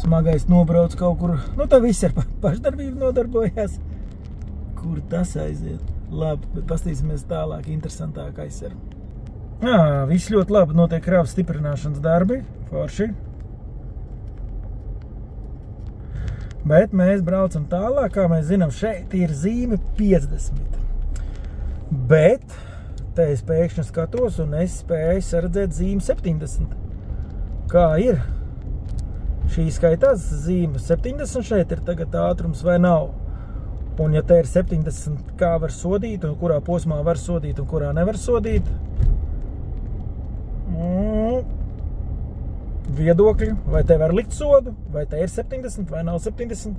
smagais nobrauc kaut kur. Nu, tā viss ar pašdarbību nodarbojās. Kur tas aiziet? Labi, bet pastīsimies tālāk, interesantāk aizsver. Viss ļoti labi, notiek kravas stiprināšanas darbi, forši. Bet mēs braucam tālāk, kā mēs zinām, šeit ir zīme 50. Bet te es pēkšņi skatos un es spēju saredzēt zīmi 70. Kā ir? Šī skaitās zīme 70 šeit ir tagad ātrums vai nav? Un ja te ir 70, kā var sodīt un kurā posmā var sodīt un kurā nevar sodīt? Viedokļi, vai te var likt sodu, vai te ir 70, vai nav 70,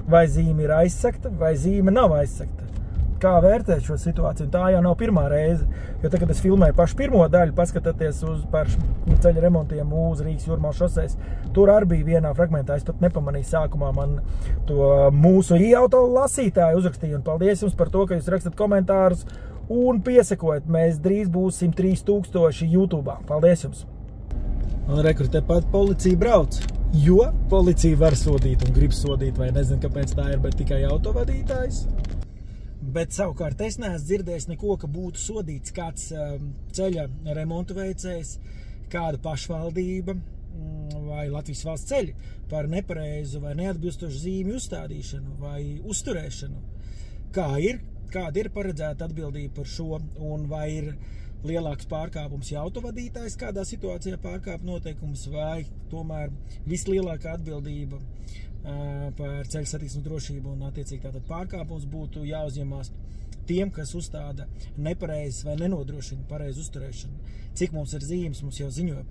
vai zīme ir aizsegta, vai zīme nav aizsegta. Kā vērtēt šo situāciju? Tā jau nav pirmā reize, jo tagad es filmēju pašu pirmo daļu, paskatoties par ceļa remontiem uz Rīgas Jūrmālas šoseis. Tur arī bija vienā fragmentā, es pat nepamanīju sākumā, man to mūsu e-auto lasītāju uzrakstīja, un paldies jums par to, ka jūs rakstat komentārus un piesakojat. Mēs drīz būsim 3000 YouTube'ā. Paldies jums! Un rekur, tepat policija brauc, jo policija var sodīt un grib sodīt, vai nezinu, kāpēc tā ir, bet tikai autovadītājs. Bet savukārt es neesmu dzirdējis neko, ka būtu sodīts kāds ceļa remontu veicējs, kāda pašvaldība vai Latvijas valsts ceļi par nepareizu vai neatbilstošu zīmju uzstādīšanu vai uzturēšanu. Kāda ir paredzēta atbildība par šo un vai ir lielāks pārkāpums, ja autovadītājs kādā situācijā pārkāp noteikumus, vai tomēr vislielākā atbildība par ceļu satiksmes drošību un attiecīgi tātad pārkāpums būtu jāuzņemās tiem, kas uzstāda nepareizes vai nenodrošina pareizu uzturēšanu. Cik mums ir zīmes, mums jau ziņoja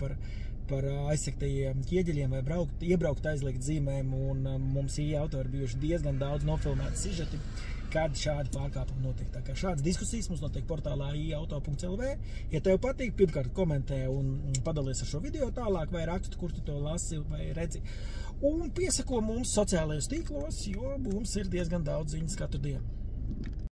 par aizsegtajiem ķieģeļiem vai iebraukt aizliegt zīmēm, un mums e-auto ir bijuši diezgan daudz nofilmēti sižeti, kad šādi pārkāpumi notiek. Tā kā šādas diskusijas mums notiek portālā e-auto.lv. Ja tev patīk, pirmkārt komentē un padalies ar šo video tālāk, vai rakstu, kur tu to lasi vai redzi. Un piesako mums sociālajos tīklos, jo mums ir diezgan daudz ziņas katru dienu.